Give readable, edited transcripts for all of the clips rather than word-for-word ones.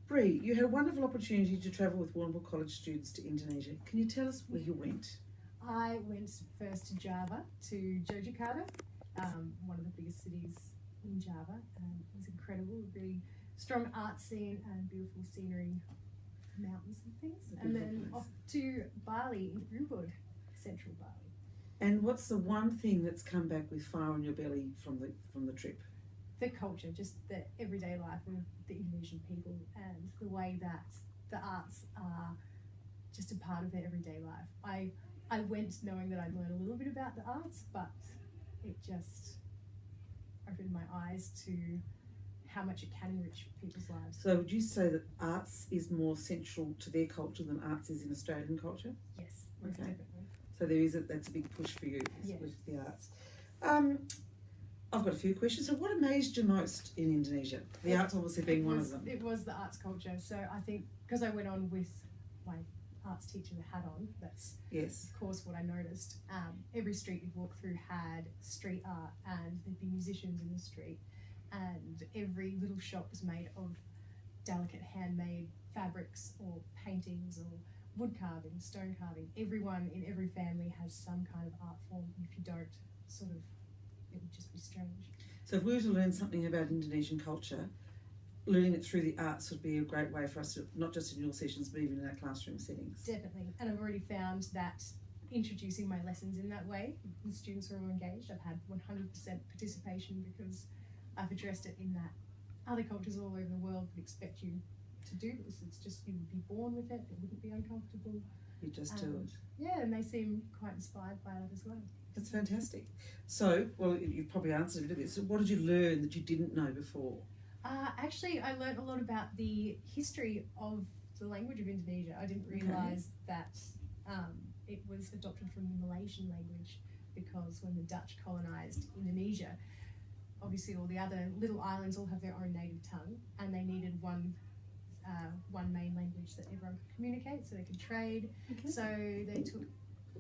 Bree, you had a wonderful opportunity to travel with Warrnambool College students to Indonesia. Can you tell us where you went? I went first to Java, to Yogyakarta, one of the biggest cities in Java, and it was incredible. Really strong art scene and beautiful scenery, mountains and things. And then off to Bali in Ubud, central Bali. And what's the one thing that's come back with fire on your belly from the trip? The culture, just the everyday life of the Indonesian people and the way that the arts are just a part of their everyday life. I went knowing that I'd learn a little bit about the arts, but it just opened my eyes to how much it can enrich people's lives. So would you say that arts is more central to their culture than arts is in Australian culture? Yes, most definitely. So that's a big push for you with the arts. I've got a few questions. So what amazed you most in Indonesia? The arts obviously being one of them. It was the arts culture. So I think because I went on with my arts teacher hat on, that's of course what I noticed. Every street you'd walk through had street art, and there'd be musicians in the street, and every little shop was made of delicate handmade fabrics or paintings or wood carving, stone carving. Everyone in every family has some kind of art form. If you don't, it would just be strange. So if we were to learn something about Indonesian culture, learning it through the arts would be a great way for us to, not just in your sessions, but even in our classroom settings. Definitely. And I've already found that introducing my lessons in that way, the students are all engaged. I've had 100% participation because I've addressed it in that other cultures all over the world would expect you to do this. It's just you would be born with it. It wouldn't be uncomfortable. You just do it. Yeah, and they seem quite inspired by it as well. That's fantastic. So, well, you've probably answered a bit of this. So what did you learn that you didn't know before? Actually, I learned a lot about the history of the language of Indonesia. I didn't realise that it was adopted from the Malaysian language, because when the Dutch colonised Indonesia, obviously all the other little islands all have their own native tongue, and they needed one main language that everyone could communicate, so they could trade. So they took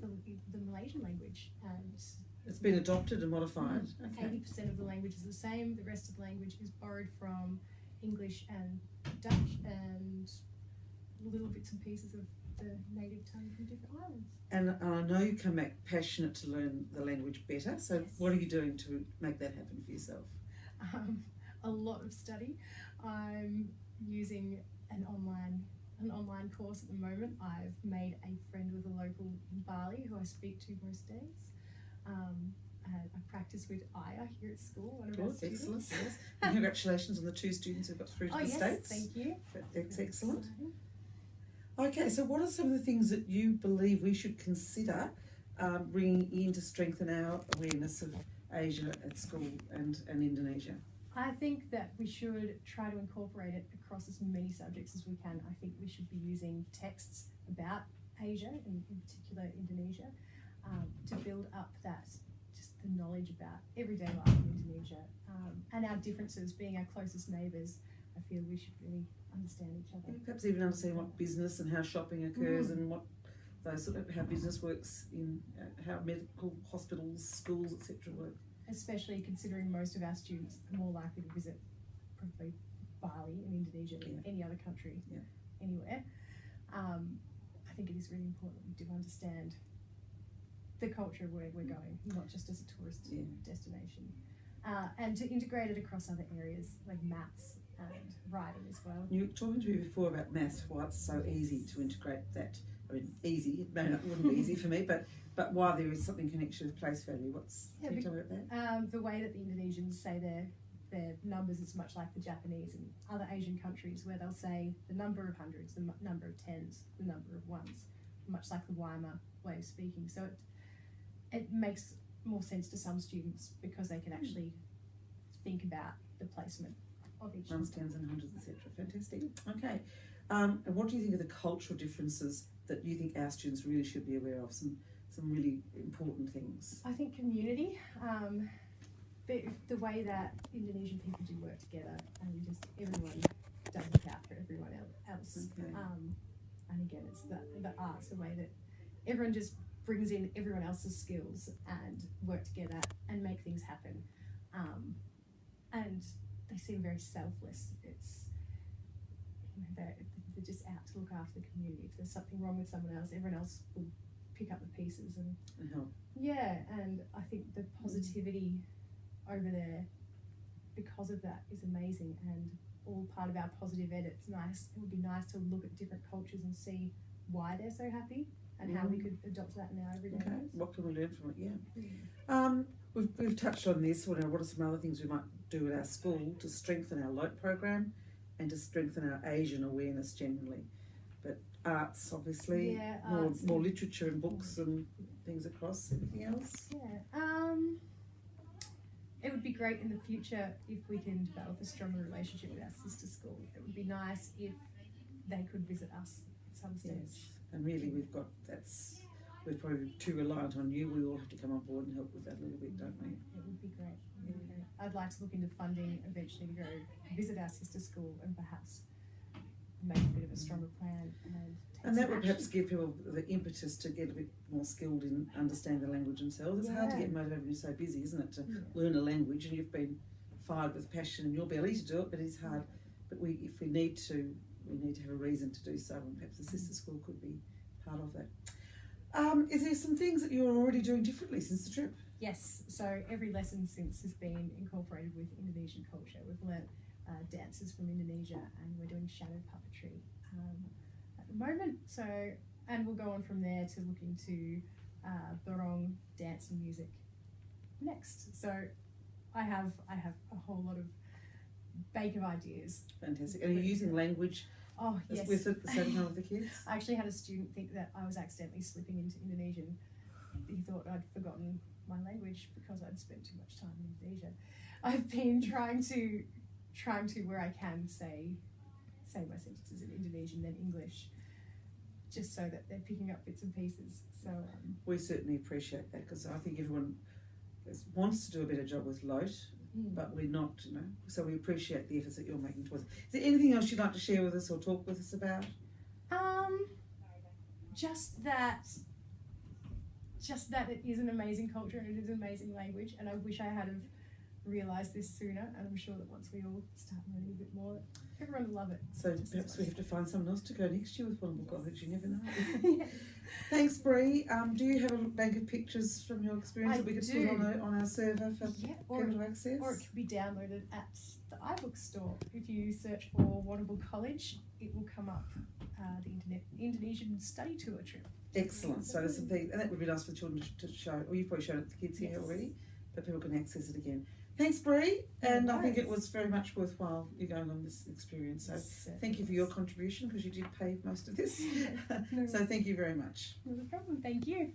the Malaysian language, and it's been adopted and modified. 80% of the language is the same. The rest of the language is borrowed from English and Dutch and little bits and pieces of the native tongue from different islands. And I know you come back passionate to learn the language better. So what are you doing to make that happen for yourself? A lot of study. I'm using an online course at the moment. I've made a friend with a local in Bali who I speak to most days. I practice with Aya here at school, one of our students. Excellent, yes. And congratulations on the 2 students who got through to the States. Thank you. That's excellent. Okay, so what are some of the things that you believe we should consider bringing in to strengthen our awareness of Asia at school and Indonesia? I think that we should try to incorporate it across as many subjects as we can. I think we should be using texts about Asia, and in particular Indonesia, to build up just the knowledge about everyday life in Indonesia, and our differences. Being our closest neighbours, I feel we should really understand each other. Perhaps even understand what business and how shopping occurs, and what how business works in how medical hospitals, schools, etc. work. Especially considering most of our students are more likely to visit probably Bali in Indonesia than any other country anywhere. I think it is really important that we do understand the culture of where we're going, not just as a tourist destination. And to integrate it across other areas like maths and writing as well. You were talking to me before about maths, why it's so easy to integrate that. I mean, easy, it wouldn't be easy for me, but why there is something connection with place value. Can you tell me about that? The way that the Indonesians say their numbers is much like the Japanese and other Asian countries, where they'll say the number of hundreds, the number of tens, the number of ones, much like the Weimar way of speaking. So it makes more sense to some students because they can actually think about the placement of each ones, tens and hundreds, etc. Fantastic. Okay. And what do you think are the cultural differences that you think our students really should be aware of? Some really important things. I think community, the way that Indonesian people do work together, and just everyone does look out for everyone else. Okay. And again, it's the arts, the way that everyone just brings in everyone else's skills and work together and make things happen. And they seem very selfless. It's they're just out to look after the community. If there's something wrong with someone else, everyone else will pick up the pieces and help. Yeah, and I think the positivity over there because of that is amazing, and all part of our positive ed. It's nice. It would be nice to look at different cultures and see why they're so happy and how we could adopt that in our everyday lives. What can we learn from it? Yeah. We've touched on this. What are some other things we might do at our school to strengthen our LOTE program and to strengthen our Asian awareness generally? But arts, obviously, more literature and books and things across. Anything else? Yeah. It would be great in the future if we can develop a stronger relationship with our sister school. It would be nice if they could visit us at some stage. Yes. And really, we're probably too reliant on you. We all have to come on board and help with that a little bit, don't we? It would be great. Really great. I'd like to look into funding eventually to go visit our sister school and perhaps make a bit of a stronger plan and that would perhaps give people the impetus to get a bit more skilled in understanding the language themselves. It's hard to get motivated when you're so busy, isn't it, to learn a language, and you've been fired with passion in your belly to do it, but it's hard. But if we need to have a reason to do so, and perhaps the sister school could be part of that. Is there some things that you're already doing differently since the trip? Yes, so every lesson since has been incorporated with Indonesian culture. We've learnt dances from Indonesia, and we're doing shadow puppetry at the moment. So, and we'll go on from there to look into Barong dance and music next. So, I have a whole lot of bake of ideas. Fantastic. And are you using language? Oh, yes. With at the same time with the kids? I actually had a student think that I was accidentally slipping into Indonesian. He thought I'd forgotten my language because I'd spent too much time in Indonesia. I've been trying to where I can say my sentences in Indonesian then English, just so that they're picking up bits and pieces. So we certainly appreciate that, because I think everyone wants to do a better job with LOTE, but we're not, so we appreciate the efforts that you're making towards it. Is there anything else you'd like to share with us or talk with us about? Just that it is an amazing culture and it is an amazing language, and I wish I had have realised this sooner, and I'm sure that once we all start learning a bit more, everyone will love it. So perhaps we have to find someone else to go next year with Wonderful College, you never know. Yes. Thanks, Bree. Do you have a bank of pictures from your experience that we could put on our server for people to access? Or it could be downloaded at the iBook store. If you search for Wonderful College, it will come up the Indonesian study tour trip. Excellent. So there's something, and that would be nice for the children to show, or you've probably shown it to the kids here already, but people can access it again. Thanks, Bree, and I think it was very much worthwhile you going on this experience. So thank you for your contribution, because you did pave most of this. So thank you very much. No problem. Thank you.